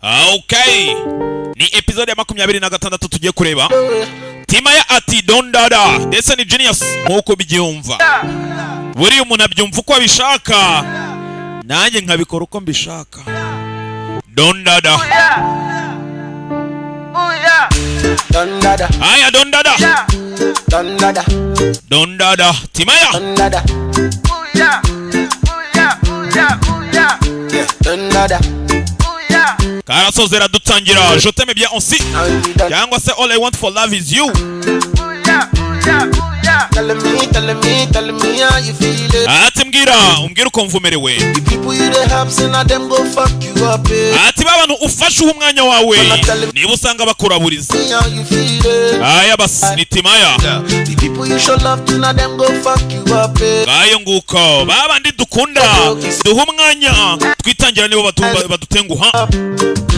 Okay, ni episode ya 26 tugiye kureba. Timaya ati Don Dada ndetse ni Genius nkuko bigyumva. Buri umuntu abyumva uko abishaka, nanjye nkabikora uko mbishaka. Don Dada. Don Dada. Aya Don Dada. Don Dada. Don Dada. Timaya. Don Dada. Don Dada. Karasozera dutangira. Je t'aime bien aussi. Cyangwa se all I want for love is you. Tell me how you feel it. Ati mbwira uko mvumerewe. The people you dey help say na them go fuck you up. Ati babantu ufashe umwanya wawe niba usanga bakuraburiza. How you feel it. Aya basi ni Timaya. The people you show love to na them go fuck you up. Bayo nguko babandi dukunda duha umwanya twitangira nibo badutenguha.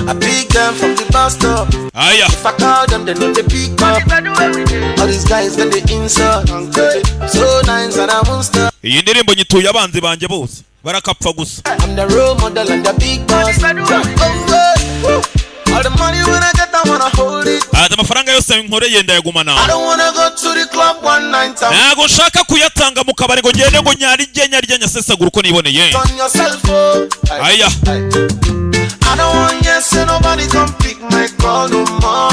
I pick them from the bus stop. Aya. If I call them, they know they pick up. All these guys got the insult. So nice and I won't stop. Iyi ndirimbo nyituye abanzi banje bose barakapfa gusa. I'm the role model and the big boss. All the money when I get, I wanna hold it. Ati amafaranga yose nkoreye ndayagumana. I don't wanna go to the club one night time. Nago nshaka kuyatanga mu kabari ngo ngende ngo nyarya nyasesagura uko niboneye. On yourself, oh. Aya. I don't want yes, so nobody come pick my call no more.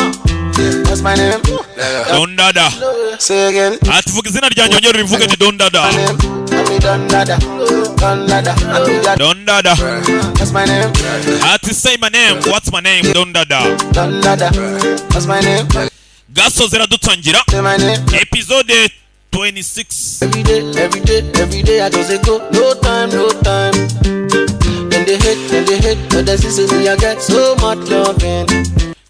What's my name? Don Dada. Say again. Ati vuga izina ryanjye ongera rivuge ni Don Dada. Don Dada. Don Dada. Don Dada. What's my name? Ati say my name. What's my name? Don Dada. Don Dada. What's my name? Gasozera dutangira. Say my name. Episode 26. Every day I just say go. No time. Then they hate, but that's the me I get so much loving.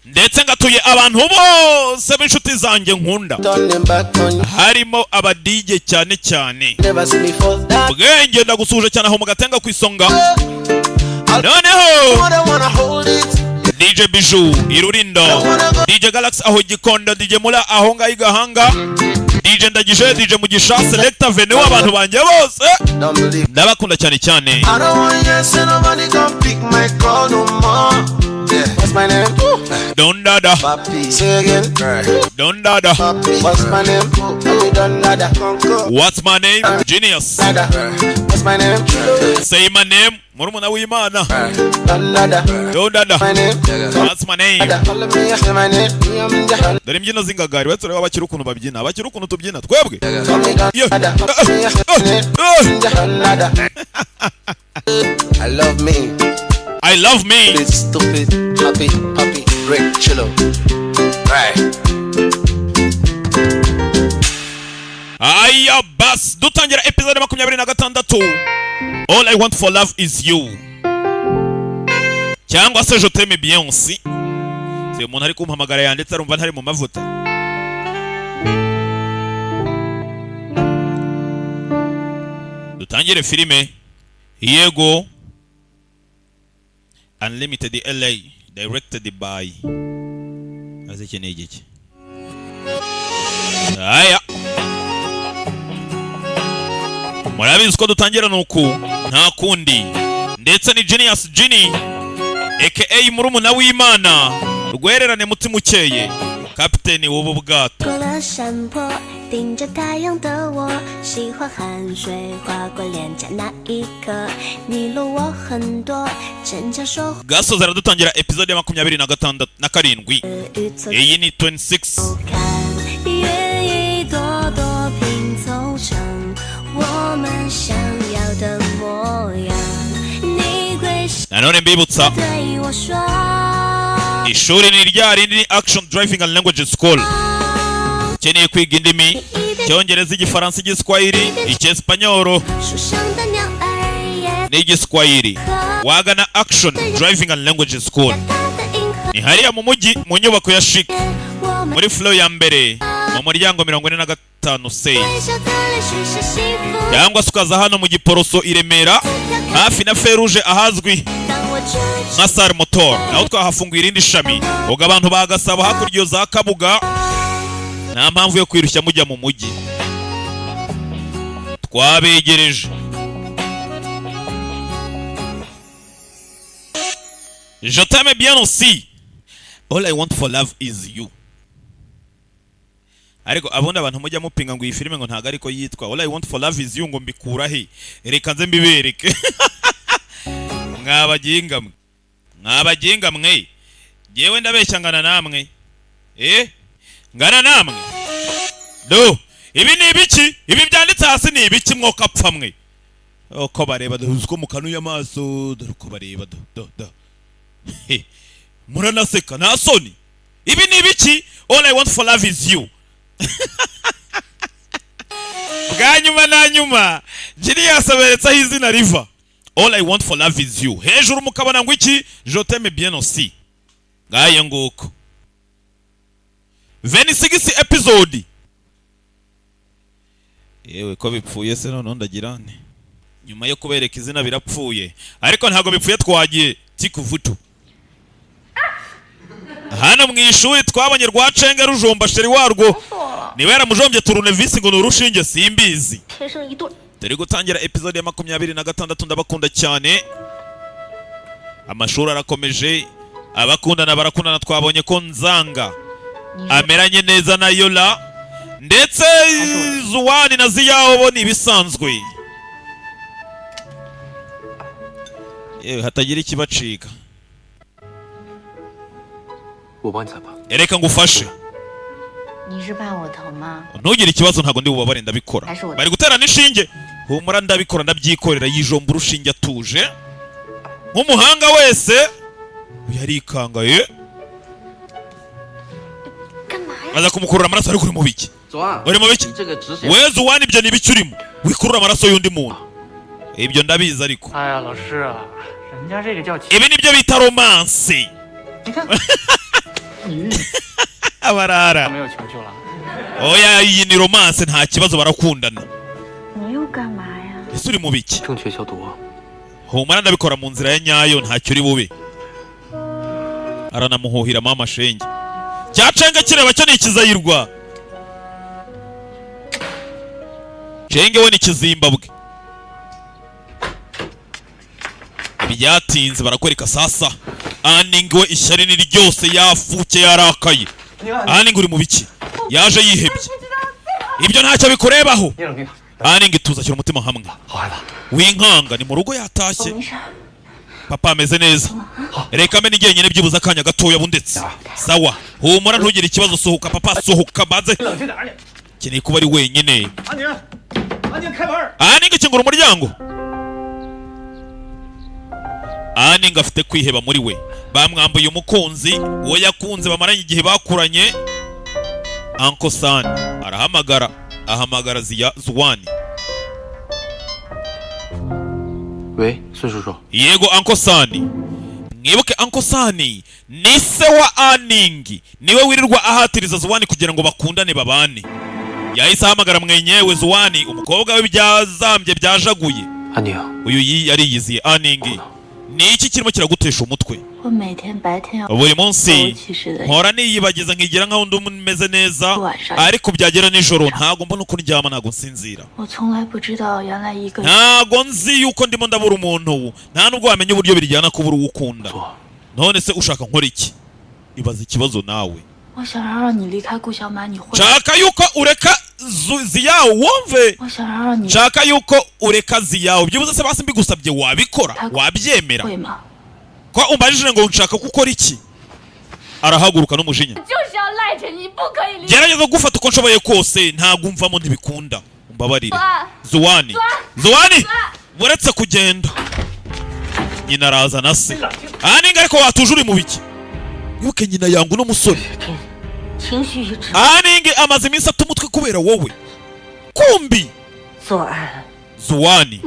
Ndetse ngatuye abantu bose b'inshuti zanjye nkunda. Turn them back on you. Harimo aba DJ cyane. Never see me fall down. Bwenge ndagusuje cyane aho mugatenga kwisonga. Noneho I wanna hold it. DJ Bijou Irurindo, DJ Galaxy aho Gikondo, DJ Mula aho ngayi Gahanga, DJ Ndagije, DJ Mugisha, Selector Venue abantu banje bose. Don't believe. Ndabakunda cyane. I don't want yes, and nobody come pick my call no more. Yeah. What's my name? Don Dada. Papi. Say again. Don Dada. Papi. What's my name? Don Dada. What's my name? Genius. Dada. What's my name? Say my name. Murumuna w'Imana. Don Dada. Don Dada. My name. What's my name? Follow me, say my name. Dore imbyino z'ingagari batore babakira ukuntu babyina, bakira ukuntu tubyina twebwe. Dada. I love me. I love me. Stupid, happy, great, chillo. Right. Aya bas dutangira episode 26. All I want for love is you. Cyangwa se je t'aime bien aussi. Se umuntu ari kumpamagara yanditse arumva ntari mu mavuta. Dutangire filime Yego Unlimited LA directed by Azekeneye iki. Aya murabizi ko dutangira nuku nta kundi ndetse ni Genius Genie aka murumuna w'Imana rwererane mutima ukeye kapiteni w'ubu bwato. 过了山坡，顶着太阳的我，喜欢汗水划过脸颊那一刻，你落我很多，真假说。 Gasozera dutangira episode ya 27. Iyi ni 26. 愿一朵朵拼凑成我们想要的模样。你会 Nanone mbibutsa 对我说。 ishuri ni rya rindi ni Action Driving and Language School. Ukeneye kwiga indimi Icyongereza, Igifaransa, Igiswahili, Icyesipanyoro n'Igiswahili wagana Action Driving and Language School. Ni hariya mu mujyi mu nyubako ya Chic muri floor ya mbere mu muryango 45C. Cyangwa se ukaza hano mu Giporoso i Remera hafi na Feruje ahazwi nka Sar Motor, naho twahafunguye irindi shami ubwo abantu bagasaba hakurya za Kabuga nta mpamvu yo kwirushya mujya mu mujyi twabegereje. Je t'aime bien aussi. All I want for love is you. Ariko abona abantu mujya mupinga ngo iyi filime ngo ntago ariko yitwa All I want for love is you ngo mbikura he. Reka nze mbibereke. Mwabaginga mwe. Jewe ndabeshya ngana namwe. Ngana namwe. Do. Ibi ni ibiki? Ibi byanditse hasi ni ibiki mwoka apfa mwe? Uko bareba duhuzuko mu kanu y'amaso dore uko bareba do. Muranaseka nta soni. Ibi ni ibiki? All I want for love is you. Bwanyuma na nyuma Genius aberetsaho izina riva All I want for love is you. Hejuru mukabona ngo iki? Je t'aime bien aussi. Ngaye nguko 26 episode. Yewe ko bipfuye se none ndagirane. Nyuma yo kubereka izina birapfuye. Ariko ntago bipfuye twagiye tikuvutu. Hano mwishuri twabonye rwacenge rujomba sheri warwo. Niwe yaramujombye turunevisi ngo nurushinge simbizi. Turi gutangira episode ya 26 ndabakunda cyane. Amashuri arakomeje. Abakundana barakundana twabonye ko Nzanga ameranye neza na Yola. Ndetse Zuwani na Ziyaho bo ni bisanzwe. Yewe hatagira ikibacika. Ereka ngufashe. Ntugire ikibazo ntago ndi bubabare ndabikora. Bari gutera nishinge. Humura ndabikora ndabyikorera yijomba urushinge atuje. Nk'umuhanga wese yarikanga aza kumukurura amaraso ari kuri mu biki. Uri mu biki? We Zuwani ibyo ni biki urimo? Wikurura amaraso y'undi muntu. Ibyo ndabizi ariko. Ibi nibyo bita romance. Abarara. Oya iyi ni romance nta kibazo barakundana. Ese uri mu biki? Humura ndabikora mu nzira ya nyayo ntacyo uri bube. Aranamuhuhira mama shenge. Cyacenga kireba cyo ni ikizayirwa. Cenge we ni Kizimbabwe. Byatinze barakwereka sasa. Aning we ishyari ni ryose yafuke yarakaye. Aning uri mu biki? Yaje yihebye. Ibyo ntacyo bikurebaho. Aning tuzakira umutima hamwe. Winkanga ni mu rugo yatashye. Papa ameze neza. Reka mbe nigenyene byibuza akanya gatoya bundetse. Sawa. Humura ntugire ikibazo sohoka papa sohoka baze. Keneye kuba ari wenyine. Aning kingura umuryango. Aning afite kwiheba muri we. Bamwambuye umukunzi uwo yakunze bamaranye igihe bakuranye. Uncle San ahamagara Zuwani. We, Sushusho. Yego Uncle San. Mwibuke Uncle San ni se wa Aning. Niwe wirirwa ahatiriza Zuwani kugira ngo bakundane babane. Yahise ahamagara mwenyewe Zuwani umukobwa we byazambye byajaguye. Uyu yari yiziye Aning. Ni iki kirimo kiragutesha umutwe? Buri munsi nkora niyibagiza nkigira nkaho ndumeze neza ariko byagera nijoro ntago mbona uko ndyama ntago nsinzira. Ntago nzi yuko ndimo ndabura umuntu nta nubwo wamenye uburyo biryana kubura uwukunda. None se ushaka nkora iki? Ibaza ikibazo nawe. Shaka yuko ureka Ziyaho wumve. Shaka yuko ureka Ziyaho byibuze se basi mbigusabye wabikora wabyemera. Kwa umbajije ngo nshaka gukora iki? Arahaguruka n'umujinya. Gerageza gufata uko nshoboye kose ntago umvamo ntibikunda. Umbabarire. Zuwani buretse kugenda. Nyina araza na se. Aning ariko watujuri mu biki? Yuke nyina yangu no musore. Aning amaze iminsi atumutwe kubera wowe. Kumbi. Zuwani.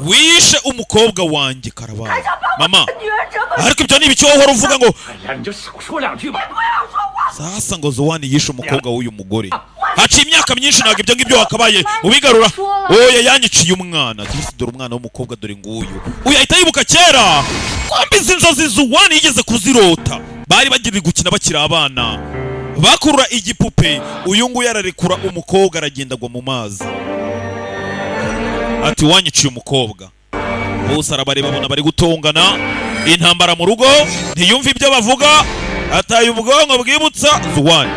Wishe umukobwa wanjye Karabara. Mama. Ariko ibyo ni ibiki wowe uhora uvuga ngo sasa ngo Zuwani yishe umukobwa w'uyu mugore. Haci imyaka myinshi ntabwo ibyo ngibyo wakabaye ubigarura. Oya yanyiciye umwana. Dore umwana w'umukobwa dore nguyu. Uyu ahita yibuka kera. Kwambiza inzozi Zuwani yigeze kuzirota. Bari bagiri gukina bakira abana. Bakurura igipupe. Uyu nguyu yararekura umukobwa aragenda agwa mu mazi. Ati wanyiciye umukobwa. Bose arabareba babona bari gutongana. intambara mu rugo, ntiyumva ibyo bavuga, ataye ubwonko bwibutsa Zuwani.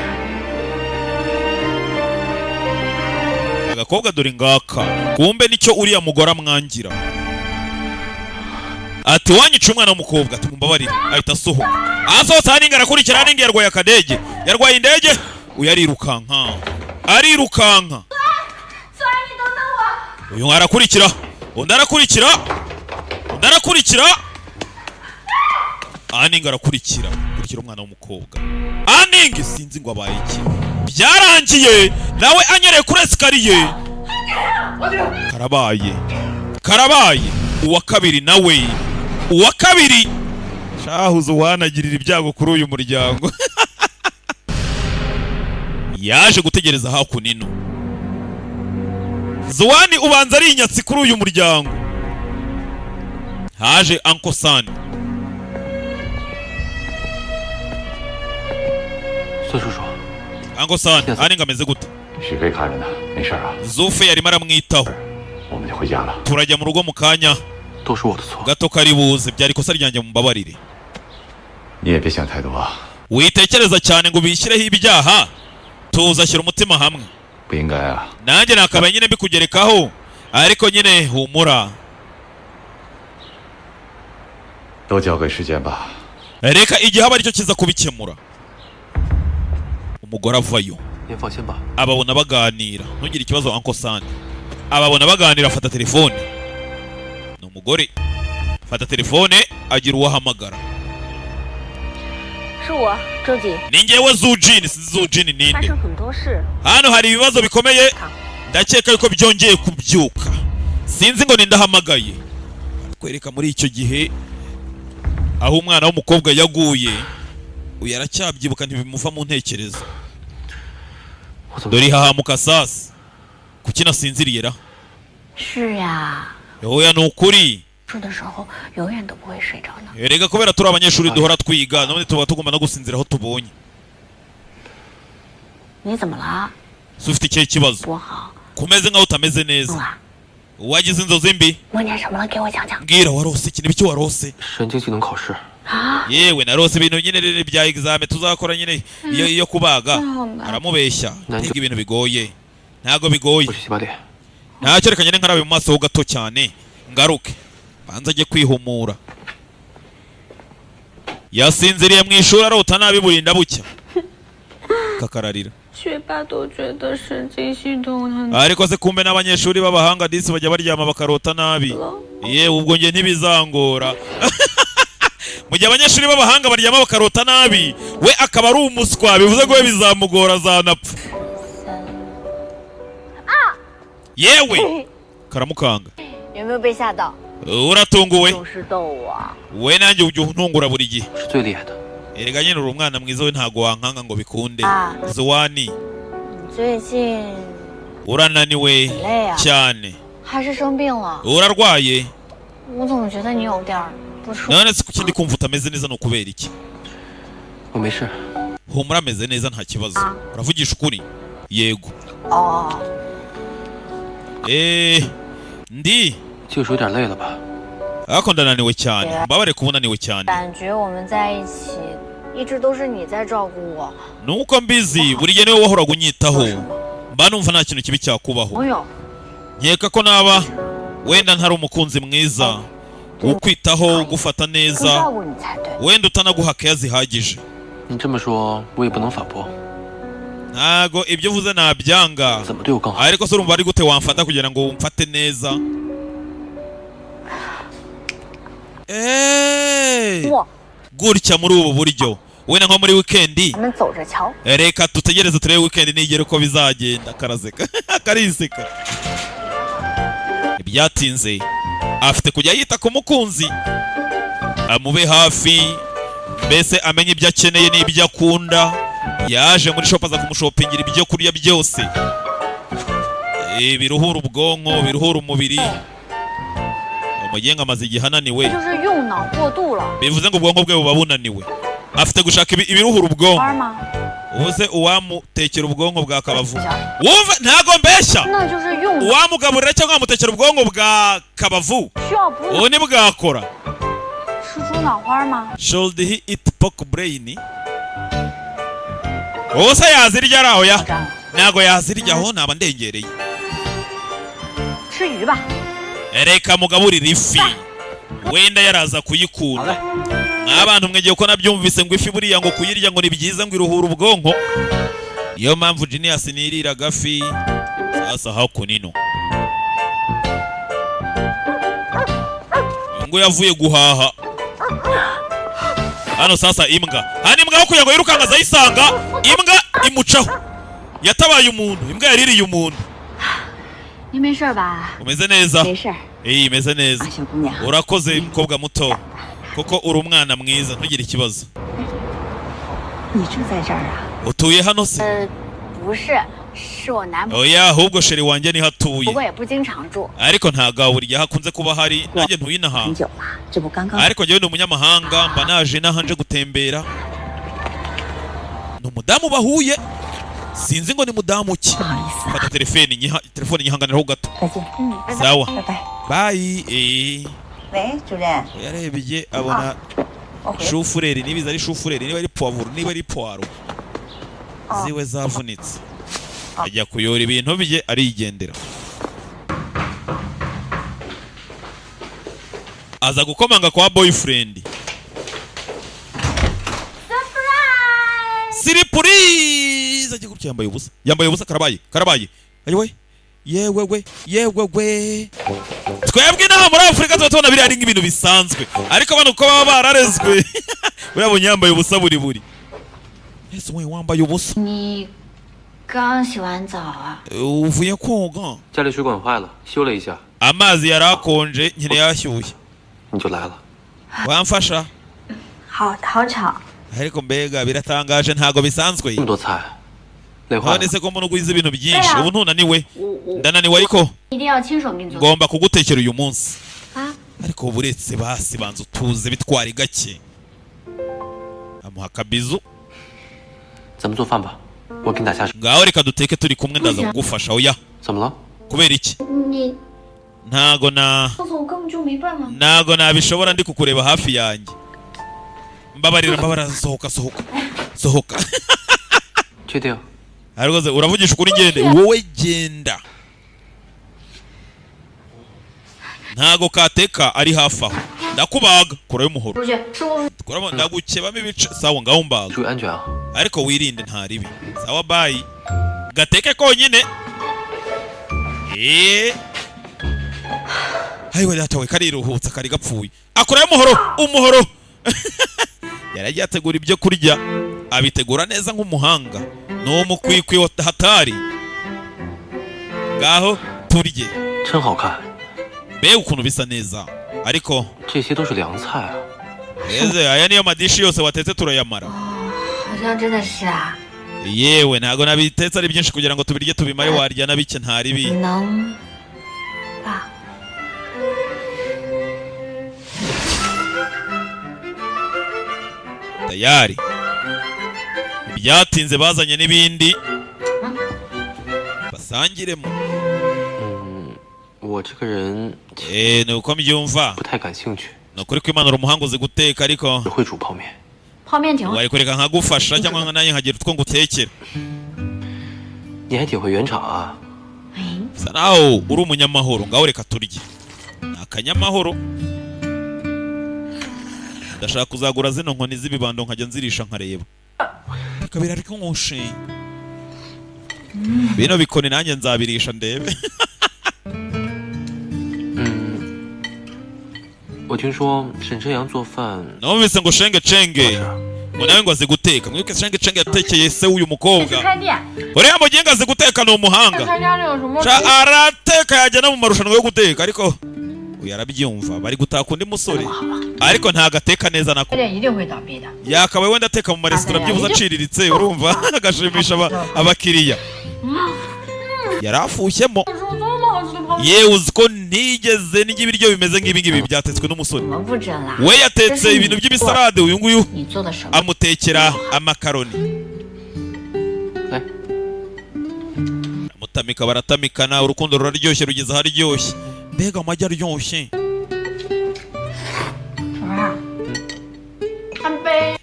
Agakobwa dore ngaka, kumbe nicyo uriya mugore amwangira. Ati wanyica umwana w'umukobwa, ati mumbabarire, ahita asohoka. Asohotse Aninga arakurikira. Aninga yarwaye akadege, yarwaye indege, uyu arirukanka. Uyu arakurikira, undi arakurikira. Aninga arakurikira umwana w'umukobwa. Aninga sinzi ngo abaye iki. Byarangiye nawe anyereye kuri esikariye. Karabaye. Uwa kabiri nawe. Shahuzo wanagirira ibyago kuri uyu muryango. Yaje gutegereza hakunino. Zuwani ubanza ari inyatsi kuri uyu muryango. Haje Uncle San. 孙叔叔， Uncle San, Aninga ameze gute? 许飞看着呢，没事啊， Zufe yarimo aramwitaho. 我们就回家了。 Turajya mu rugo mu kanya. 都是我的错。 Gato karibuze, byari ikosa ryanjye mumbabarire. 你也别想太多啊， Witekereza cyane ngo bishyireho ibyaha. Tuzashyira umutima hamwe. 不应该啊。 Nanjye nakabaye nyine mbikugerekaho, ariko nyine humura. 都交给时间吧。 Reka igihe aba aricyo kiza kubikemura. Umugore avayo. 您放心吧。 Ababona baganira. Ntugire ikibazo Uncle San. Ababona baganira afata telefone. Ni umugore. Fata telefone agira uwahamagara. 是我，周姐。 Ni njyewe Zujin, si Zujin 发 ninde. 生很多事。 Hano hari ibibazo bikomeye. Ndakeka yuko byongeye kubyuka. Sinzi ngo nindahamagaye. Kwereka muri icyo gihe aho umwana w'umukobwa yaguye. Uyu aracyabyibuka ntibimuva mu ntekerezo. Dore hahamuka sasa. Kuki nasinziriye ra? 是呀， Oya ni ukuri. 住的时候永远都不会睡着呢。 Erega kubera turi abanyeshuri duhora twiga, none tuba tugomba no gusinzira aho tubonye. 你怎么了？ Si ufite ikihe kibazo? 不好， Kumeze nkaho utameze 弄 neza. 啊！ Wagize inzozi mbi? 梦见什么了？给我讲讲。 Mbwira warose iki n'ibiki warose? 神经技能考试， 啊！ Yewe narose ibintu nyine bya examen tuzakora nyine iyo kubaga. Aramubeshya. Ntiga ibintu bigoye. Ntago bigoye. 我去洗把脸。 Ntacyo reka nyine nkarabe mu maso ho gato cyane. Ngaruke. Banza ajye kwihumura. Yasinziriye mu ishuri arota nabi burinda bucya. Kakararira. 学霸都觉得神经系统很 Ariko se kumbe n'abanyeshuri b'abahanga disi bajya baryama bakarota nabi. Yewe ubwo nge ntibizangora. Mu gihe abanyeshuri b'abahanga baryama bakarota nabi, we akaba ari umuswa, bivuze ngo we bizamugora zanapfa. Yewe karamukanga. 有没有被吓到？ Uratunguwe. 总是逗我。 We nanjye ujya untungura buri gihe. 是最厉害的。 Erega nyine uri umwana mwiza we ntago wankanga ngo bikunde. Ah. Zuwani 你最近 urananiwe 累啊？ cyane. 还是生病了？ Urarwaye. 我总觉得你有点儿不舒服。 None se kuki ndi kumva utameze neza no kubera iki? 我没事。 Humura ameze neza nta kibazo. Ah. Uravugisha ukuri? Yego. 哦， Ndi 就是有点累了吧？ ariko ndananiwe cyane. Mbabare kuba unaniwe cyane. 感觉我们在一起，一直都是你在照顾我。 Nuko mbizi buri gihe niwe wahoraga unyitaho. Mba numva nta kintu kibi cyakubaho. 朋友， Nkeka ko naba wenda ntari umukunzi mwiza ukwitaho gufata 更 neza 照顾你才对。 wenda utanaguha keya zihagije. 你这么说，我也不能反驳。 Ntago ibyo uvuze nabyanga. 怎么对我更好？ Ariko se urumva ari gute wamfata kugira ngo umfate neza? 我， Gutya muri ubu buryo. Wenda nko muri weekend. 咱们走着瞧。 Reka tutegereze turebe weekend nigera uko bizagenda. Karazeka. Kariseka. Ibyatinze. Afite kujya yita ku mukunzi. Amube hafi. Mbese amenye ibyo akeneye n'ibyo akunda. Yaje muri shop aza kumushopingira ibyo kurya byose. Biruhura ubwonko, biruhura umubiri. Umugenga amaze igihe ananiwe. 就是用脑过度了。 Bivuze ngo ubwonko bwe buba bunaniwe. Afite gushaka ibiruhura ubwonko. 玩吗？ Ubuze uwamutekera ubwonko bwa kabavu. Wumva ntago mbeshya. 那就是用脑 Uwamugaburira cyangwa amutekera ubwonko bwa kabavu. 需要不 Ubu ni bwakora. 吃出脑花吗？ Should he eat pork brain? Wowe se yazirya ari aho ya? 张了， Ntago yaziryaho naba ndengereye. 吃鱼吧。 Reka mugaburire ifi. Wenda yaraza kuyikunda. Abantu mwegiye ko nabyumvise ngo ifi buriya ngo kuyirya ngo ni byiza ngo iruhura ubwonko. Niyo mpamvu Genius nirira gafi. Sasa hako nino. Ngo yavuye guhaha. Hano sasa imbwa. Hani imbwa kugira ngo yirukanga azayisanga, imbwa imucaho. Yatabaye umuntu, imbwa yaririye umuntu. 你没事吧？ Umeze neza? 没事。 Imeze neza. 小姑娘， Urakoze mukobwa muto. Koko uri umwana mwiza ntugire ikibazo. 你住在这儿啊？ Utuye hano se? 不是，是我男朋友， Oya ahubwo sheri wanjye niho 不 atuye. 过也不经常住。 Ariko ntago buri gihe hakunze kuba hari nanjye ntuye inaha. 很久了，这不刚刚 Ariko njyewe ni umunyamahanga mba naje naha nje gutembera. Ni umudamu bahuye. Sinzi ngo ni mudamu ki. 不好意思啊， Fata telefone nyihanganiraho gato. 再见。拜拜。 Sawa. 拜拜。 Bye. 喂，主任， Yarebye abona 我回。 shufureri nibiza ari shufureri niba ari poivre niba ari poiro. Ziwe zavunitse. Ajya kuyora ibintu bye arigendera. Aza gukomanga kwa boyfriend. Surprise! Ajya gutya yambaye ubusa. Yambaye ubusa karabaye. Ayiwe. Yewe. Twebwe naha muri Afrika tuba tubona biri ari nk'ibintu bisanzwe. Ariko abantu uko baba bararezwe. Urabonye yambaye ubusa buri. Ese we wambaye ubusa? 你刚洗完澡啊？ Uvuye koga? 家里水管坏了，修了一下， Amazi yarakonje nyine yashyushye. 你就来了。 Wamfasha? 好吵。 Ariko mbega biratangaje ntago bisanzwe. 这么多菜，累坏了 None。se ko mbona ugwiza ibintu byinshi ubu ntunaniwe? 我 Ndananiwe ariko 一定要亲手给你做。 ngomba kugutekera uyu munsi. 啊， Ariko ubu uretse basi banza utuze bitwara gake. Amuha akabizu. 咱们做饭吧，我给你打下手。 Ngaho reka duteke turi kumwe ndaza kugufasha oya. 怎么了？ Kubera iki? 你 Ntago告诉我根本就没办法。 ntago nabishobora ndi kukureba hafi yanjye. Mbabarira sohoka. 确定？ Ariko uravugisha ukuri ngende wowe genda. Ntago kateka ari hafi aho. Ndakubaga kurayo umuhoro. 出去，师傅。 Kuramo ndagukebamo ibice sawa ngaho mbaga. 注意安全啊！ Ariko wirinde nta ribi. Sawa bye. Gateke konyine. Hayiwe datawe kariruhutsa kari gapfuye. Akurayo umuhoro. Yaragiye ategura ibyo kurya. Abitegura neza nk'umuhanga. No mukwikwi hatari. Ngaho turye. 真好看， Be ukuntu bisa neza. Ariko 这些都是凉菜啊。 eze aya niyo madishi yose watetse turayamara. 好像真的是啊。 Yewe ntago nabitetse ari byinshi kugira ngo tubirye tubimare warya na bike nta 你 ribi. 能吧？ Tayari. Byatinze bazanye n'ibindi. Basangiremo. 我这个人 Ni uko mbyumva. 不太感兴趣， Nukuri ko Imana uri umuhanga uzi guteka ariko 只会煮泡面。 泡面挺好。 wari kureka nkagufasha cyangwa nanjye nkagira utwo ngutekera. 你还挺会圆场啊！ Bisa naho uri umunyamahoro ngaho reka turye. Ni akanyamahoro. Ndashaka kuzagura zino nkoni z'ibibando nkajya nzirisha nkareba. Kabira ariko ngushe. Bino bikoni nanjye nzabirisha ndebe. 我听说沈晨阳做饭， Numvise ngo shenge ngo nawe ngo azi guteka. Mwibuke shenge yatekeye se uyu mukobwa. 开店， Uriya mugenga azi guteka ni umuhanga. 参加这个什么？ Arateka yajya no mu marushanwa yo guteka ariko uyu arabyumva bari gutaka undi musore ariko ntago ateka neza nako. 开店一定会倒闭的。 Yakabaye wenda ateka mu maresitora byibuze aciriritse urumva agashimisha abakiriya. Yarafushyemo. 这么好吃的泡面， Yewe uzi ko nigeze n'ijya ibiryo bimeze nk'ibi byatetswe n'umusore. 怎么不整啦？ We yatetse ibintu by'ibisarade uyu nguyu 你做的什么？ amutekera amakaroni. 来， Mutamika baratamikana urukundo ruraryoshye rugeze aharyoshye. Mbega amagi aryoshye. 什么呀？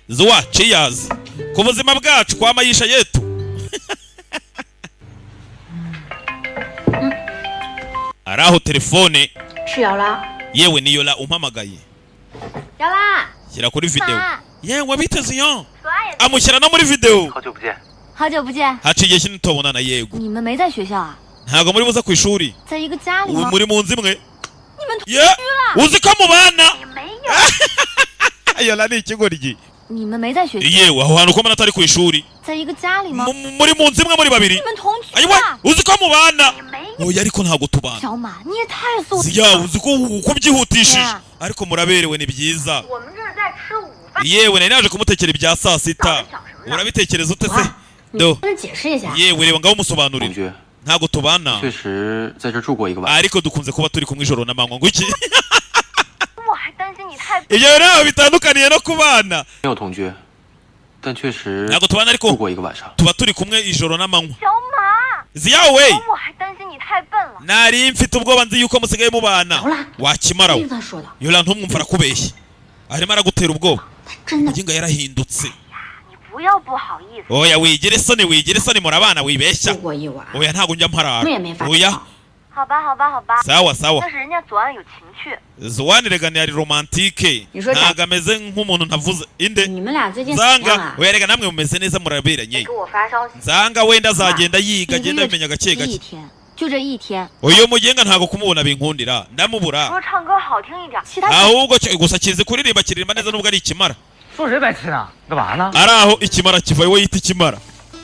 Zuwa cheers ku buzima bwacu kwa maisha yetu. Araho telefone 是瑶拉， yewe ni Yola umpamagaye. 瑶拉， Shyira kuri video. 爸， Yewe biteze yo. 索爱也 Amushyira no muri video. 好久不见， 好久不见， Haciye kintu tubonana yego. 你们没在学校啊？ Ntago muri buza ku ishuri. 在一个家里吗？ Muri mu nzi imwe. 你们同 Ye. Uzi ko mubana. 没有， Yola ni ikigoryi. 你们没在学校， Yewe aho hantu ko mana atari ku ishuri. 在一个家里吗？ Muri mu nzi imwe muri babiri. 你们同居 Ayiwe 啊？ uzi ko mubana. 没有， Oya ariko ntago tubana. 小马，你也太速 Ziya uzi ko kubyihutishije. Yeah. Ariko muraberewe ni byiza. 我们这是在吃午饭。 Yewe nari naje kumutekera ibya saa sita. Urabitekereza ute se? Do. 跟人解释一下。 Yewe reba ngaho 同 musobanurira. 居， Ntago tubana. 确实在这住过一个晚上。 Ariko dukunze kuba turi kumwe ijoro n'amanywa ngo iki? 我还担心你太 Ibyo rero bitandukaniye no kubana. 没有同居，但确实 Ntago tubana 住 ariko 过一个晚上。 tuba turi kumwe ijoro n'amanywa. 小马， Ziya we. 我还担心你太笨了。 Nari mfite ubwoba nzi yuko musigaye mubana. Wakimara 听 we. 他说的， Yola ntumwumva arakubeshya. Arimo aragutera ubwoba. 他真的。 Ingingo yarahindutse. 你不要不好意思。 Oya wigire soni murabana wibeshya. 住过一晚， Oya ntago njya mparara. 我也没法知 Oya 道。好吧，好吧，好吧。 sawa sawa. 但是人家左岸有情趣。 Zuwani rega ni ari romantike. Ni so Ntago ameze nk'umuntu ntavuze. Inde? 你们俩最近怎么样 Nzanga. 啊？ Oya rega namwe mumeze neza muraberanye. 给我发消息。 Nzanga wenda azagenda yiga 一个 agenda 月 bimenya 一 gake gake. 天，就这一天。 Uyu mugenga ntago kumubona binkundira. Ndamubura. 除了唱歌好听一点，其他 Ahubwo gusa kizi kuririmba neza nubwo ari ikimara. 说谁白痴呢？干嘛呢？ Araho ikimara kivaye we yita ikimara.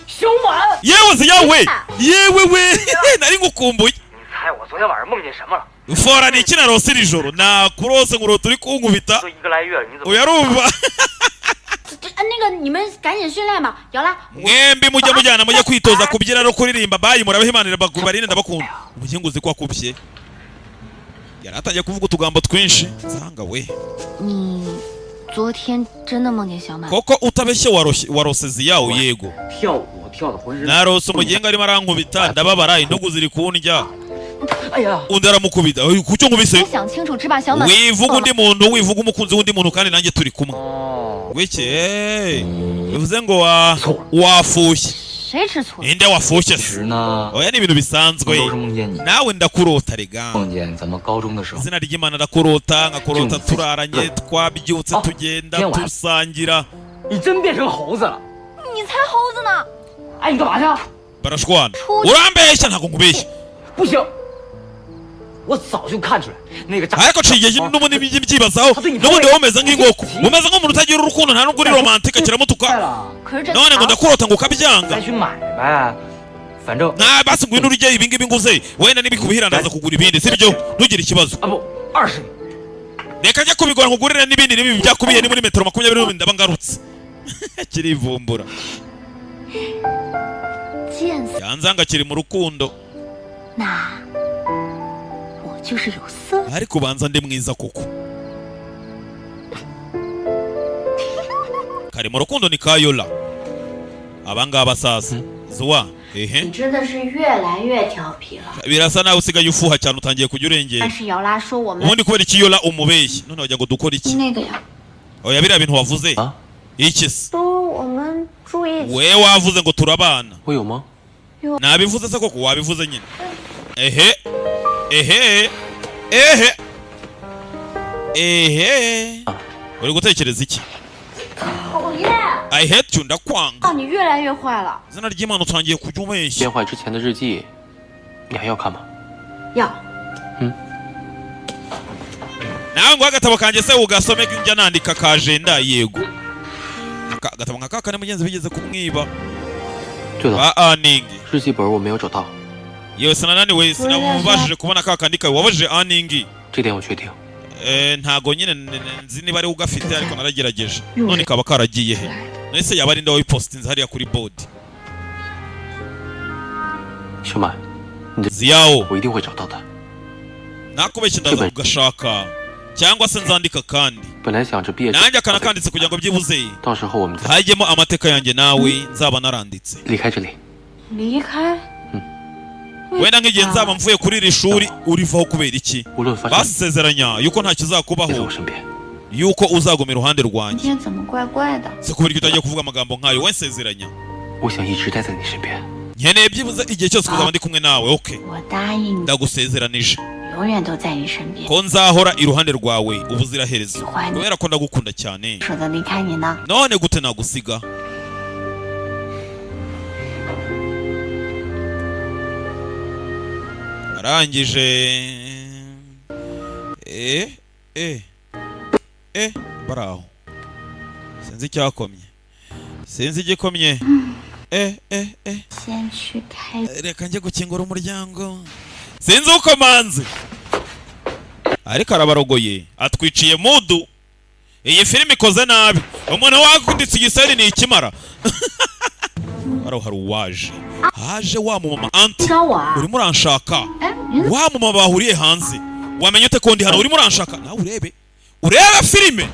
小满， Yewe ziyawe. Yewe we. Nari ngukumbuye. 你猜我昨天晚上梦见什么了？ Fora ni iki narose iri joro? Nakurose ngo turi kunkubita. 都1个来月了，你怎么？ Oya rumva. 那个你们赶紧训练吧，瑶拉。 Mwembi mujya mujyana mujye kwitoza kubyina no kuririmba bayi murabahimanira bakubarinde ndabakunda. Umugengo uzi ko akubye. Yaratangiye kuvuga utugambo twinshi. Nzanga we. 你昨天真的梦见小满？ Koko utabeshye warose ziyawo yego. 跳舞跳的浑身。 Narose umugenga arimo arankubita ndababara intugu ziri kundya. 哎呀， Undi aramukubita. Kucyo nkubise. 我想清楚只把小满。 Wivuga undi muntu wivuga umukunzi w'undi muntu kandi nanjye turi kumwe. 哦， Weke. Bivuze ngo wafushye. 谁吃醋了？ Inde wafushye 其 se. 实呢， Oya ni ibintu 我 bisanzwe. 都是梦见你， Nawe ndakurota rega. 梦见咱们高中的时候， Izina ry'Imana ndakurota ngakurota turaranye twabyutse tugenda Yewe. tusangira. 你真变成猴子了。 你才猴子呢！ 哎，你干嘛去？ Barashwana. Urambeshya ntago nkubeshya. 不行，我早就看出来那个 Ariko ciye n'ubundi byibazaho. N'ubundi womeze nk'inkoko. Umeze nk'umuntu utagira urukundo nta nubwo uri romantique kiramutuka. 了， 可是这 None ngo ndakurota ngo ukabyanga. 再去买呗，反正 Nta basi ngwino urye ibi ngibi nguze. Wenda nibikubihira ndaza kugura ibindi sibyo? Ntugire ikibazo. 啊不20。 Reka njya kubigura nkugurira n'ibindi nibi byakubiye ni muri metero 20 ndaba ngarutse. Kirivumbura. 贱死！ Yanzanga kiri mu rukundo. 那我就是有色。 Ariko banza ndi mwiza koko. Kari mu rukundo ni ka Yola. Abangaba sasa. Zuwa. 你 Ehe. 真的是越来越调皮了。 Birasa nawe usigaye ufuha cyane utangiye kujya urengera. 但是瑶拉说我们 Ubundi kubera iki Yola umubeshyi. None wajya ngo dukora iki? 那个呀， Oya biriya bintu wavuze. Ah? Iki se? 说我们住一起。 We wavuze ngo turabana. 我有吗？ Nabivuze se koko wabivuze nyine. Ehe. Ehe. Ehe. Ehe. Uri gutekereza iki? 讨厌！ I hate you ndakwanga. 啊，你越来越坏了。 Izina ry'Imana utangiye kujya umeshya. 变坏之前的日记，你还要看吗？ 要。 Nawe ngo agatabo kanjye se ugasome njya nandika ka agenda yego. Agatabo nka kakane mugenzi bigeze kumwiba. 对了， Ba Aning. 日记本我没有找到， Yewe sinananiwe sinabashije kubona ka kandi kawe wabajije Aning. 这点我确定。 Ntago nyine nzi niba ari ugafite ariko naragerageje. None kaba karagiye he? Nese yaba ari ndawe postinze hariya kuri board. 小满，你的 Ziyawo. 我一定会找到的。 Nakubeshye ndaza kugashaka cyangwa se nzandika kandi. 本来想着毕业 Nanjye akana kanditse kugira ngo byibuze 到时候我们再 hajyemo amateka yanjye nawe nzaba naranditse. 离开这里。 离开？ Wenda nk'igihe nzaba mvuye kuri iri shuri urivaho kubera iki? 无论发生， Basezeranya yuko nta 别在 kizakubaho 我身边。yuko uzaguma iruhande rwanjye. 今天怎么怪怪的？ Se kuburyo utagiye kuvuga amagambo nkayo wensezeranya. 我想一直待在你身边。 Nkeneye byibuze igihe cyose kuzaba ndi kumwe nawe. Okay. 我答应你， Ndagusezeranije 永远都在你身边， ko nzahora iruhande rwawe ubuziraherezo. 喜欢你， Kubera ko ndagukunda cyane. 舍得离开你呢。 None gute nagusiga? Arangije baraho. Sinzi icyakomye. Sinzi igikomye. 先去开。 Reka njye gukingura umuryango. Sinzi uko manzi. Ariko arabarogoye. Atwiciye mudu. Iyi filime ikoze nabi. Umuntu wakunditse igiseri ni ikimara. Baro hari uwaje. Haje wa mama anti. Urimo uranshaka. Wa mama bahuriye hanze. Wamenye ute ko ndi hano urimo uranshaka? Nawe urebe. Urebe filime.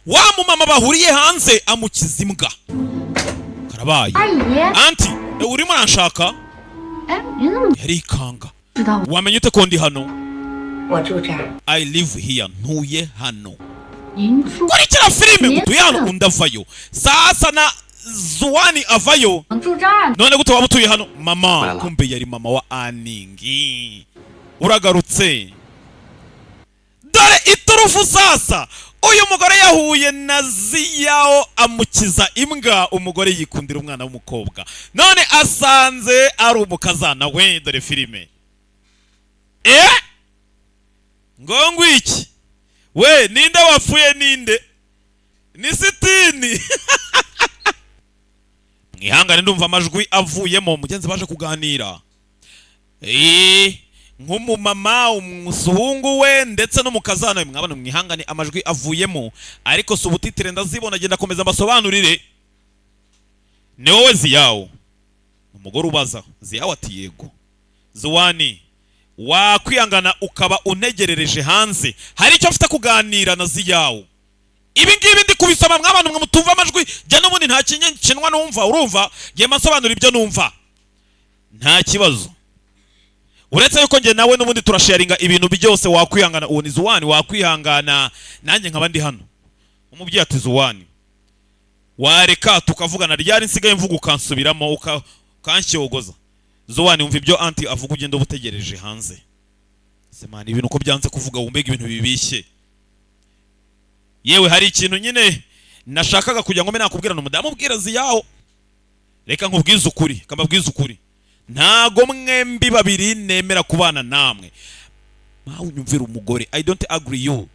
Wa mama bahuriye hanze amukiza imbwa. Karabaye. Anti, urimo uranshaka? Yari ikanga. Wamenye ute ko ndi hano? I live here. Ntuye hano. Kurikira filime gutuye hano undavayo. Sasa na Zuwani avayo. None gute waba utuye hano? Mama, kumbe yari mama wa Aningi. Uragarutse. Dore iturufu sasa. Uyu mugore yahuye na Ziyao amukiza imbwa, umugore yikundira umwana w'umukobwa. None asanze ari umukazana we. Dore filime. Ngongo iki? We, ninde wapfuye ninde? Ni Sitini. Mwihangane ndumva amajwi avuyemo mugenzi baje kuganira. Nk'umumama, umusuhungu we ndetse n'umukazana mwabana mwihangane amajwi avuyemo, ariko subutitire ndazibona agenda komeza amasobanurire. Ni wowe Ziyao. Umugore ubaza. Ziyao ati yego. Zuwani, wakwihangana ukaba untegerereje hanze. Hari icyo mfite kuganira na Ziyao. Ibi ngibi ndi kubisoma mw'abantu mwe mutumva amajwi, jya n'ubundi nta kinwa numva, urumva? Ngiye masobanura ibyo numva. Nta kibazo. Uretse yuko nge nawe n'ubundi turasharinga ibintu byose wakwihangana. Uwo ni Zuwani, wakwihangana nanjye nkaba ndi hano. Umubyeyi ati Zuwani, wareka tukavugana ryari nsigaye mvuga ukansubiramo ukansyogoza. Zuwani umva ibyo anti avuga ugenda ubutegereje hanze. Semana ibintu ko byanze kuvuga wumbega ibintu bibishye. Yewe hari ikintu nyine nashakaga kugira ngo mbe nakubwira n'umudamu ubwira Ziyao. Reka nkubwize ukuri, kambabwize ukuri. Ntago mwembi babiri nemera kubana namwe. Mawe unyumvira umugore. I don't agree you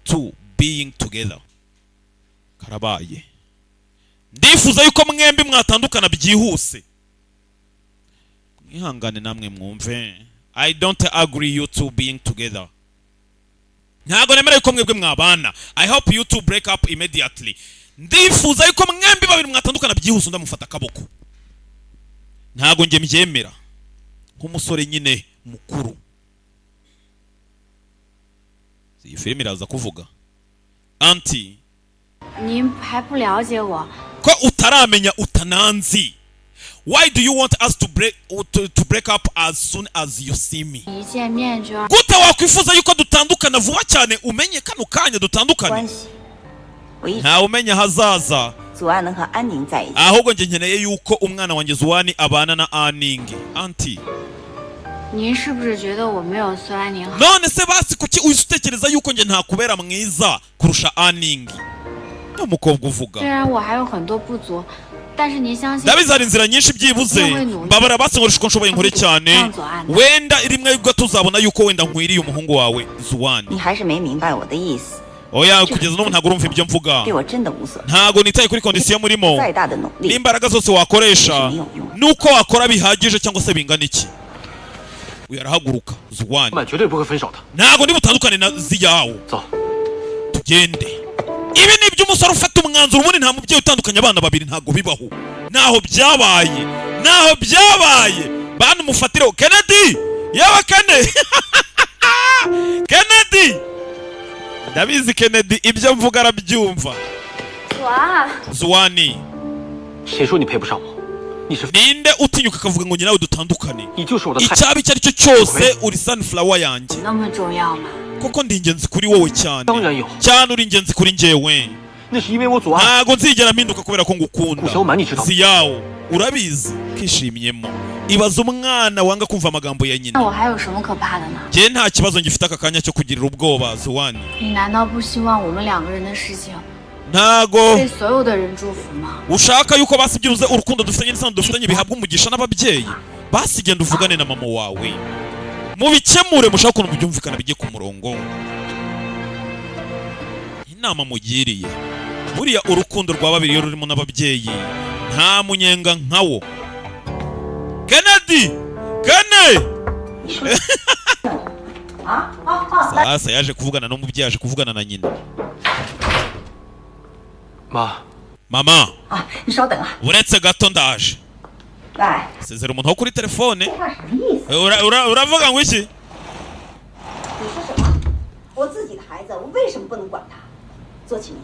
to being together. Karabaye. Ndifuza yuko mwembi mwatandukana byihuse. Mwihangane namwe mwumve. I don't agree you to being together. Ntago nemera yuko mwebwe mwabana. I hope you to break up immediately. Ndifuza yuko mwembi babiri mwatandukana byihuse ndamufata akaboko. Ntago nge mbyemera. Nk'umusore nyine mukuru. Iyi filime iraza kuvuga. Anti, 你还不了解我？ ko utaramenya utananzi. Why do you want us to break up as soon as you see me? 一见面就要 Gute wakwifuza yuko dutandukana vuba cyane umenye kano kanya dutandukane? Nta umenya hazaza. Zuan 和安宁在一起。 Ahubwo nge nkeneye yuko umwana wanjye Zuwani abana na Aningi. Anti, 您是不是觉得我没有苏安宁好？ none se basi kuki utekereza yuko nge ntakubera mwiza kurusha Aningi? N'umukobwa uvuga. 虽然我还有很多不足，但是您相信。 Ndabizi hari inzira nyinshi byibuze. Mbabara basi ngo nshoboye nkore cyane. Wenda rimwe yuko tuzabona yuko wenda nkwiriye umuhungu wawe Zuwani. 你还是没明白我的意思。 Oya kugeza n'ubu ntago urumva ibyo mvuga. 对我真的无所谓。 Ntago nitaye kuri kondisiyo murimo. 再大的努力。 N'imbaraga zose wakoresha nuko wakora bihagije cyangwa se bingana iki. Uyarahaguruka Zuwani. 我绝对不会分手的。 Ntago ndi butandukane na Ziyao. 走。 Tugende. Ibi ni byo umusore ufata umwanzuro ubundi nta mubyeyi utandukanya abana babiri ntago bibaho. Naho byabaye. Naho byabaye. Bana umufatire Kennedy. Yawa Kennedy. Kennedy. Ndabizi Kennedy ibyo mvuga arabyumva. Zuwani. 谁说你配不上我？你是 Ninde utinyuka akavuga ngo nyinawe dutandukane? 你就是我的菜。 Icyabi cyari cyo cyose uri sunflower yanjye. 那么重要吗？ koko ndi ingenzi kuri wowe cyane 当然有， cyane uri ingenzi kuri njyewe 那是因为我左岸 ntago nzigera mpinduka kubera ko ngukunda 顾小满，你知道吗？ si yawo urabizi kishimyemo ibaza umwana wanga kumva amagambo ya 那 nyina 我还有什么可怕的呢？ njye nta kibazo ngifite aka kanya cyo kugirira ubwoba Zuwani 你难道不希望我们两个人的事情 ntago 被所有的人祝福吗？ ushaka yuko basi byibuze urukundo dufitanye n'isano dufitanye bihabwa umugisha n'ababyeyi basi genda uvugane na mama wawe mubikemure mushaka ukuntu byumvikana bijye ku murongo inama mugiriye buriya urukundo rwa babiri iyo rurimo n'ababyeyi nta munyenga nkawo Kennedy Kane sasa yaje kuvugana n'umubyeyi yaje kuvugana na nyina 妈， mama 啊，你稍等啊， uretse gato ndaje 哎， sezera umuntu wo kuri telefone 这话什么意思？ uravuga ngo iki 你说什么？我自己的孩子，我为什么不能管他？左启明，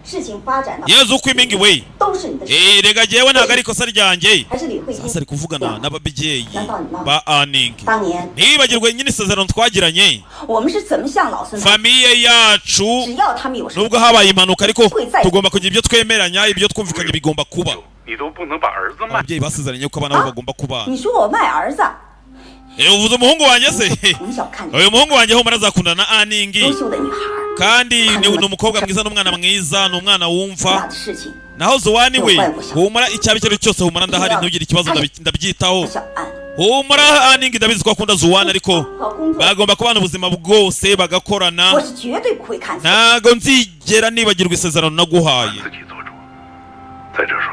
事情发展到 yezu uko imingi we 都是你的事， rega jewe ntago ari ikosa ryanjye 还是李慧英？ sasa ari kuvugana n'ababyeyi 难道你忘了 ba Aning 当年 ntibibagirwe nyine isezerano twagiranye 我们是怎么向老孙说？ famiye yacu 只要他们有什么 nubwo habaye impanuka ariko tugomba kugira ibyo twemeranya ibyo twumvikanye bigomba kuba 你都不能把儿子卖。 ababyeyi basezeranye ko abana babo bagomba kubana 你说我卖儿子， uvuze umuhungu wanjye se 从小看着 uyu muhungu wanjye humura azakundana na Aning 优秀的女孩， kandi ni umukobwa mwiza n'umwana mwiza ni umwana 大 wumva 的事情， naho Zuwani we humura icyaba icyo ari cyo cyose humura ndahari ntugire ikibazo ndabyitaho 小安， humura Aning ndabizi ko akunda Zuwani ariko 好工作， bagomba kubana ubuzima bwose bagakorana 我是绝对不会看错。 ntago nzigera nibagirwa isezerano naguhaye 自己做主。再者说，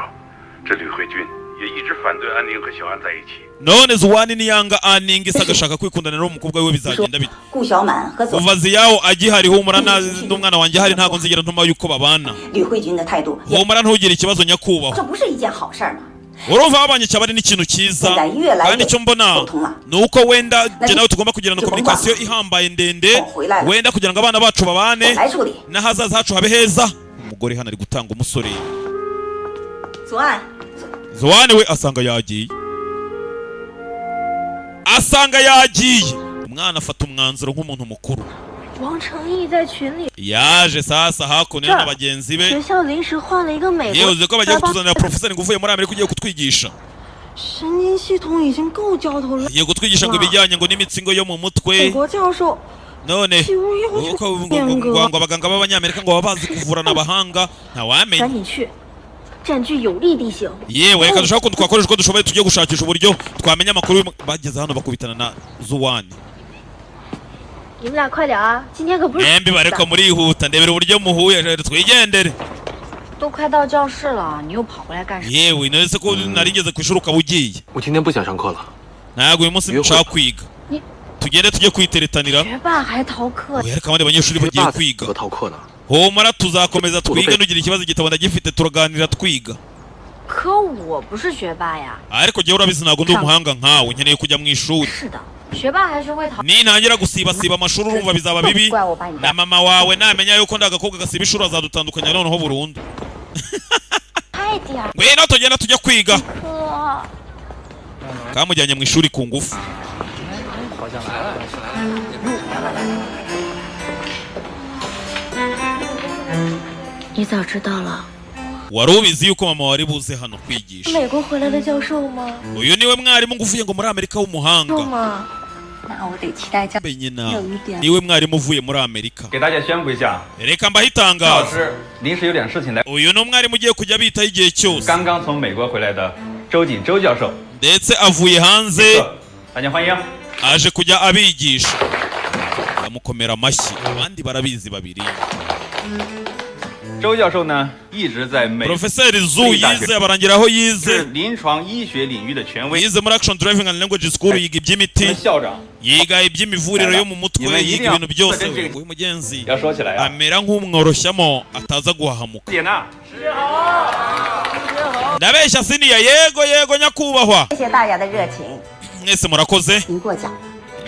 这吕慧君也一直反对安宁和小安在一起。 none Zuwani niyanga Aning isa agashaka kwikundana n'umukobwa we bizagenda bite 顾小满和左 kuva Ziyawo agihari humura n'umwana wanjye ahari ntago nzigera ntuma yuko babana 吕慧君的态度， humura ntugire ikibazo nyakubahwa 这不是一件好事儿吗？ urumva babanye cyaba ari n'ikintu cyiza kandi icyo mbona ni uko wenda njye nawe tugomba kugirana komunikasiyo ihambaye ndende wenda kugira ngo abana bacu babane 来处理。 n'ahazaza hacu habe heza umugore hano ari gutanga umusore 左岸， Zuwani we asanga yagiye umwana afata umwanzuro nk'umuntu mukuru 王成义在群里， yaje sasa hakuno na bagenzi be 学校临时换了一个美国 yewe uzi ko bagiye kutuzanira profeseri ngo uvuye muri Amerika ugiye kutwigisha 神经系统已经够焦头烂额， agiye kutwigisha ngo ibijyanye ngo n'imitsingo yo mu mutwe 美国教授 none 几乎要求 uko 变革， ngo abaganga b'abanyamerika ngo baba bazi kuvurana abahanga ntawamenya 赶紧去，占据有利地形。 yewe reka dushaka ukuntu twakoresha uko dushoboye tujye gushakisha uburyo twamenya amakuru bageze hano bakubitana na Zuwani 你们俩快点啊！今天可不是 mwembi bareko murihuta ndebera uburyo muhuye twigendere 都快到教室了，你又跑回来干什么？ yewe nese ko narigeze ku ishuri ukaba ugiye 我今天不想上课了。 ntabwo uyu munsi nshaka kwiga tugende tujye kwiteretanira 学霸还逃课， oya reka abandi banyeshuri bagiye kwiga 和逃课呢？ humura tuzakomeza twige nugira ikibazo igitabo ndagifite turaganira twiga 可我不是学霸呀。 ariko jyewe urabizi ntabwo ndi umuhanga nkawe nkeneye kujya mu ishuri 是的，学霸还是会逃。 nintangira gusibasiba amashuri urumva bizaba bibi 怪我把你 na mama wawe namenya yuko ndi agakobwa gasiba ishuri azadutandukanya noneho burundu 快点儿， ngwino tugenda tujya kwiga 哥。 kamujyanye mu ishuri ku ngufu 你早知道了。 wari ubizi yuko mama wari buze hano kwigisha 美国回来的教授吗？ uyu niwe mwarimu ngo uvuye ngo muri Amerika w'umuhanga 吗？ 那我得期待教 nyina niwe mwarimu uvuye muri Amerika 给大家宣布一下， reka mbahe itangazo 老师临时有点事情来， uyu ni umwarimu ugiye kujya bitaho igihe cyose 刚刚从美国回来的周瑾周教授， ndetse avuye hanze 大家欢迎。 aje kujya abigisha bamukomera amashyi abandi barabizi babiri 周教授呢一直在美 Profeseri Zu yize abarangira aho 是 yize 临床医学领域的权威， yize muri Action Driving and Language School yiga 我们 iby'imiti 校长 yiga iby'imivuriro yo mu mutwe Nyuma yiga y'iriya- ibintu byose Nyuma y'iriya- uyu mugenzi 要说起来啊， amera nk'umworoshyamo ataza guhahamuka 姐呢？ ndabeshya siniya yego yego nyakubahwa 谢谢大家的热情， mwese murakoze 您过奖。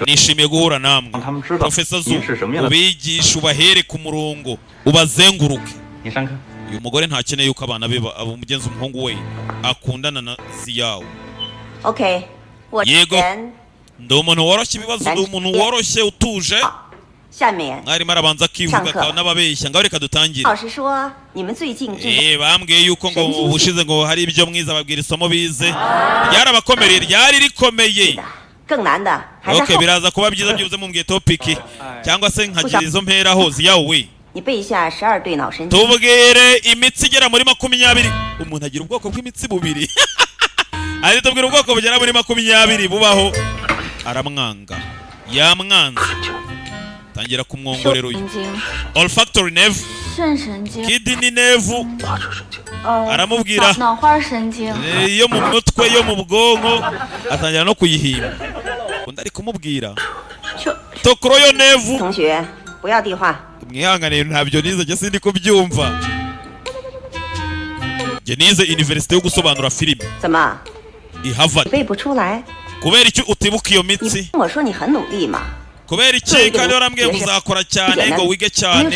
nishimiye guhura namwe 让他们知道 Professor Zu 您是什么样的。 ubigisha ubahere ku murongo ubazenguruke 你上课。 uyu mugore ntakeneye yuko abana be umugenzi umuhungu we akundana na Ziyawo OK，我之 Yego 前 ndi umuntu woroshye ibibazo ndi umuntu woroshye utuje 下面 mwarimu arabanza akivuga n'ababeshya ngaho reka dutangire. 老师说你们最近bambwiye yuko ngo ubushize ngo hari ibyo mwiza babwira isomo bize ryarabakomereye ryari rikomeye. 更难的还在 Okay, biraza kuba byiza byuze mumbwiye topic cyangwa se nkagira izo mpera ho ziyawe. 你背一下12对脑神经。 tubwire imitsi igera muri 20. Umuntu agira ubwoko bw'imitsi bubiri. Ari tubwire ubwoko bugera muri 20 bubaho. Aramwanga yamwanze tangira kumwongorera uyu. Olfactory nerve, 肾神经、 kidney nerve, 滑车神经， aramubwira 脑花神经、 yo mu mutwe yo mu bwonko atangira no kuyihimba. Undi ari kumubwira tokroyo nerve. 同学不要递话。 Mwihangane ntabyo nize je sindi kubyumva. Je nize university yo gusobanura filime. 怎么？ I Harvard. 背不出来？ Kubera iki utibuka iyo mitsi? 我说你很努力嘛。 Kubera iki kandi warambwiye uzakora cyane ngo wige cyane.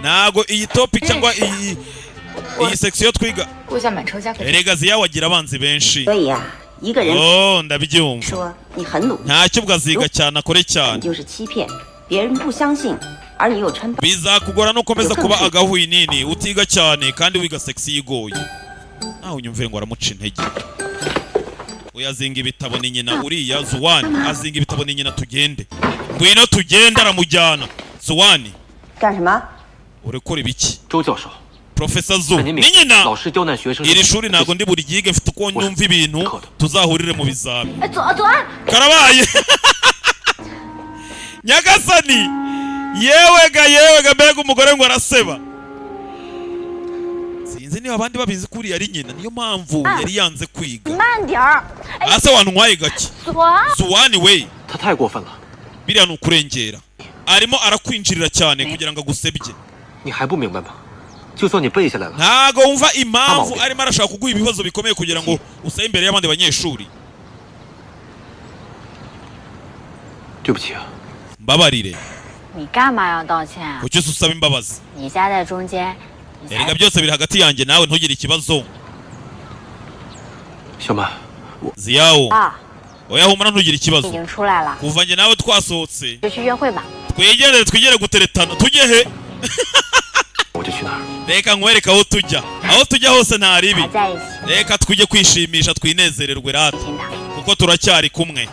Nago iyi topic cyangwa iyi section twiga. 过一下满车加给。 Erega ziya wagira abanzi benshi. 所以呀，一个人 ndabyumva. 说你很努力。 Ntacyo bwaziga cyane akore cyane. 就是欺骗，别人不相信，而你又称。 Bizakugora no komeza kuba agahuyi nini utiga cyane kandi wiga sexy yigoye. Aho unyumvire ngo aramuca intege. Uyazinga ibitabo ni nyina uriya Zuwani azinga ibitabo ni nyina tugende. Ngwino tugenda aramujyana. Zuwani 干什么？ urekora ibiki? 周教授 Professor Zu ni nyina. 老师刁难学生。 Iri shuri ntago ndi buri gige mfite uko nyumva ibintu tuzahurire mu bizami. 哎，左左。 Karabaye. Nyagasani. Yewe ga mbega umugore ngo araseba. Sinzi niba abandi babizi kuri yari nyina niyo mpamvu yari yanze kwiga. 慢点儿。 Ase wantwaye gake. Zuwani we. 他太过分了。 Biriya ni ukurengera. Arimo arakwinjirira cyane kugira ngo agusebye. 你还不明白吗？就算你背下来了。 Ntago wumva impamvu arimo arashaka kuguha ibibazo bikomeye kugira ngo usabe imbere y'abandi banyeshuri. 对不起啊。 Mbabarire. 你干嘛要道歉啊？ Kuki usaba imbabazi? 你夹在中间。 Erega byose biri hagati yanjye nawe ntugire ikibazo. 小曼，我 Ziyawo. 啊， Oya humura ntugire 已 ikibazo. 经出来了， Kuva njye nawe twasohotse. 就去约会吧。 Twigere guteretana. Tujye he? 我就去哪儿。 Reka nkwereka aho tujya. Aho tujya hose nta ribi. 还在一起， Reka tujye kwishimisha twinezererwe rata. 听的。 Kuko turacyari kumwe.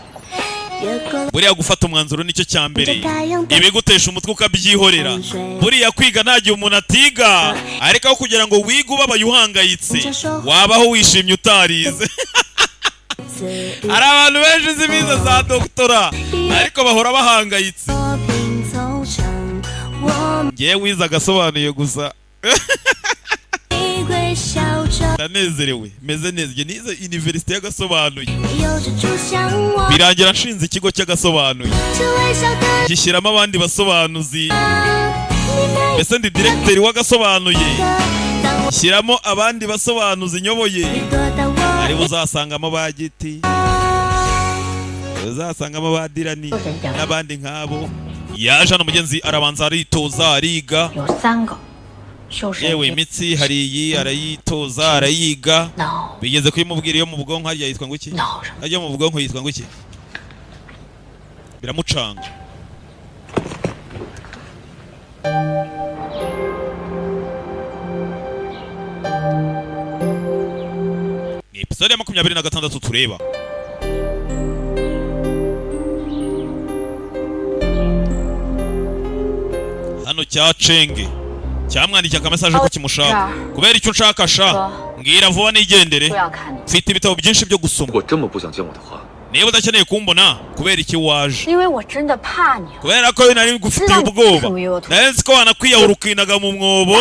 Buriya gufata umwanzuro nicyo cya mbere. Ibigutesha umutwe ukabyihorera. Buriya kwiga nta gihe umuntu atiga. Ariko aho kugira ngo wige ubabaye uhangayitse. Wabaho wishimye utarize. Hari abantu benshi zibize za doktora. Ariko bahora bahangayitse. Ngewe wize agasobanuye gusa. Ndanezerewe meze neza njye nize university y'agasobanuye. Birangira nshinze ikigo cy'agasobanuye. Gishyiramo abandi basobanuzi. Mbese ndi directeur w'agasobanuye. Shyiramo abandi basobanuzi nyoboye. Ari uzasangamo ba Giti. Uzasangamo ba Dirani n'abandi nk'abo. Yaje hano mugenzi arabanza aritoza ariga. 有3个。 Yewe imitsi hari iyi arayitoza arayiga. Bigeze kuyimubwira iyo mu bwonko hariya yitwa ngo iki? Ajya mu bwonko yitwa ngo iki? Biramucanga. Ni episode ya 26 tureba. Hano cya Cenge. Cyamwandikiye akamesaje ko kimushaka. Kubera icyo nshaka sha. Mbwira vuba nigendere. Mfite ibitabo byinshi byo gusoma. Niba udakeneye kumbona kubera iki waje? 因为我真的怕你。 Kubera ko nari gufitiye ubwoba. Nari ko wanakwiyahura ukinaga mu mwobo.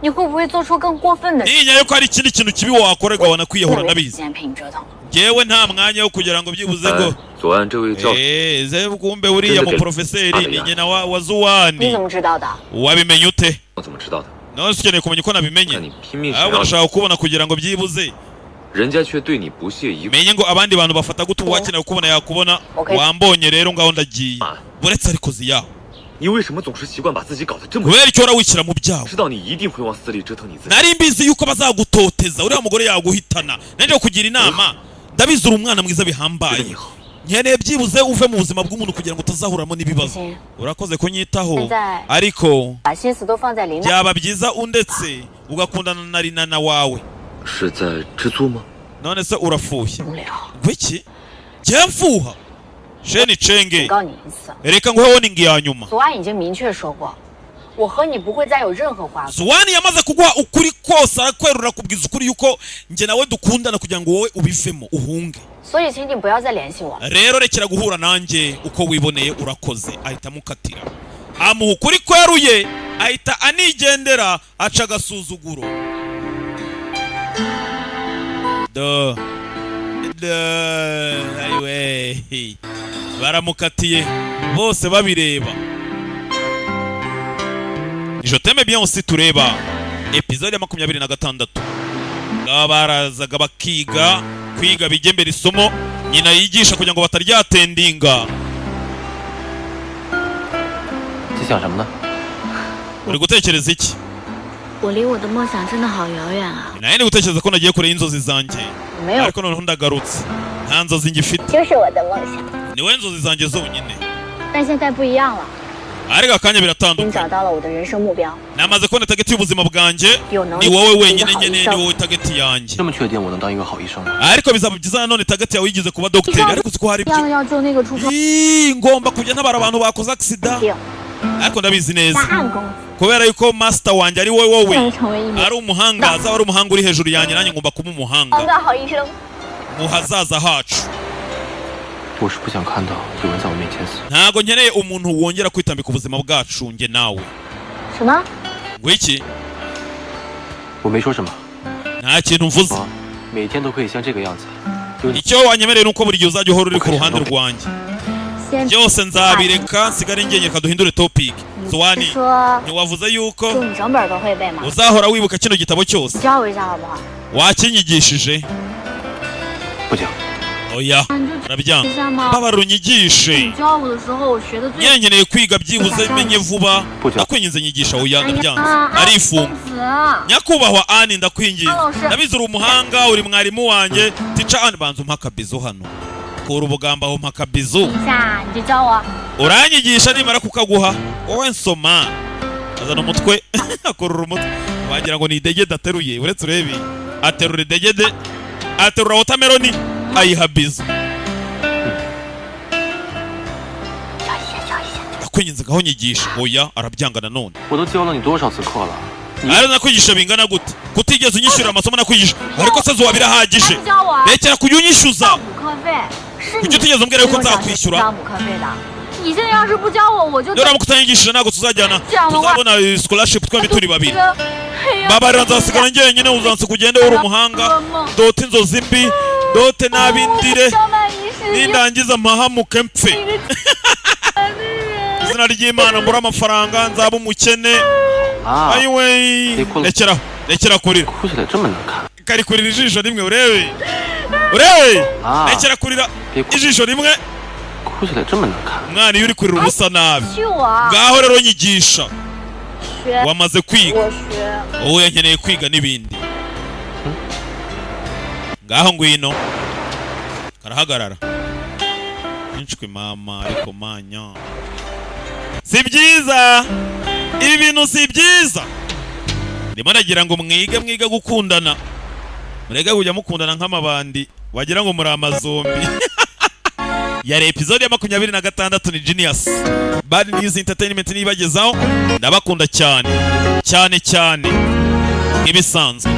你会不会做出更过分的事？ Ninya yuko hari ikindi kintu kibi wakorega wanakwiyahura nabizi. 先凭折腾。 Jewe nta mwanya wo kugira ngo byibuze ngo 左岸这位教授， ze kumbe uriya mu professeur ni nyina wa Zuwani. 你怎么知道的？ Wabimenye ute? 我怎么知道的？ None ukeneye kumenya uko nabimenye. 你拼命想 Ahubwo 要， ndashaka kubona kugira ngo byibuze 人家却对你不屑一顾。 menye ngo abandi bantu bafata gute uwakeneye kubona yakubona. Wambonye rero ngaho ndagiye. Buretse ariko ziya. 你为什么总是习惯把自己搞得这么？ Kubera icyo wishyira mu byago. 知道你一定会往死里折腾你自己。 Nari mbizi yuko bazagutoteza uriya mugore yaguhitana. Nanje kugira inama. Ndabizi uri umwana mwiza bihambaye. nkeneye byibuze uve mu buzima bw'umuntu kugira ngo utazahuramo n'ibibazo. Urakoze kunyitaho, ariko byaba byiza undetse ugakundana na Rinana wawe. none se urafushye gwiki cyemfuha sheni chenge reka nguhe warning ya nyuma. Zuwani yamaze kugwa ukuri kose arakwerura kubwiza ukuri yuko nje nawe dukundana kugira ngo wowe ubivemo uhunge. Rero rekera guhura nanjye uko wiboneye urakoze. Ahita mukatira amuha ukuri kweruye, ahita anigendera aca agasuzuguro. Aiwe baramukatiye bose babireba. Je t'aime bien aussi tureba episode ya 26 barazaga bakiga kwiga bijembera isomo nyina yigisha kugira ngo bataryatendinga. Uri gutekereza iki? Naye ni gutekereza ko nagiye kure y'inzozi zanjye, ariko noneho ndagarutse nta nzozi ngifite. Ni we nzozi zanjye zonyine, ariko akanya biratandukanye. Namaze kubona target y'ubuzima bwanjye, ni wowe wenyine nyene, ni wowe target yanjye. Ariko bizaba byiza none target yawe yigize kuba doctor, ariko siko hari byo ngomba kujya ntabara abantu bakoze accident. Ariko ndabizi neza kubera yuko master wanjye ari wowe ari umuhanga, azaba ari umuhanga uri hejuru yanjye, nanjye ngomba kuba umuhanga mu hazaza hacu. Ntago nkeneye umuntu wongera kwitambika ubuzima bwacu nge nawe. Gwiki? Nta kintu mvuze. Icyo wanyemereye nuko buri gihe uzajya uhora uri ku ruhande rwanjye. Byose nzabireka nsigare ngenye kaduhindure topic. Zuwani ntiwavuze yuko uzahora wibuka kino gitabo cyose. Wakinyigishije? Oya, arabyanga. Baba runyigishe. Nyenyeneye kwiga byibuze menye vuba. Ndakwinginze nyigisha oya ndabyanga. Arifunga. Nyakubahwa Ani ndakwinginze. Nabize uri umuhanga, uri mwarimu wanjye. Teacher Ani banza umpa bizo hano. Kora ubugamba aho mpa bizo. Uranyigisha nimara kukaguha. Wowe nsoma. Azana umutwe akorura umutwe. Wagira ngo ni idegede ateruye. Uretse urebe. Aterura idegede. Aterura watermelon. Ayihabizo. Ndakwinginze gaho nyigisha. Oya arabyanga nanone. Ari nakwigisha bingana gute? Kutigeze unyishura amasomo nakwigisha. Ariko se zuwa birahagije. Rekera kunyishyuza. Kuki utigeze umbwira yuko nzakwishyura? Dore mukutanyigishije ntago tuzajyana. Tuzabona scholarship twembi turi babiri. Babarira nzasigara njyenyine uzanse kugende uri umuhanga. Dote inzozi mbi. Dote nabindire nindangiza mahamuke mpfe. Izina ry'Imana mbura amafaranga nzaba umukene. Ayiwe rekera kurira. Kari kurira ijisho rimwe urebe. Rekera kurira ijisho rimwe. Mwana iyo uri kurira ubusa nabi. Ngaho rero nyigisha. Wamaze kwiga. Wowe yankeneye kwiga n'ibindi. Ngaho ngwino karahagarara inshwe mama ariko manya si byiza ibi bintu si byiza. Ndimo nagira ngo mwige gukundana, murega kujya mukundana nk'amabandi wagira ngo muri amazombi. Yari episode ya 26 ni Genius Bad News Entertainment nibagezaho. Ndabakunda cyane nk'ibisanzwe.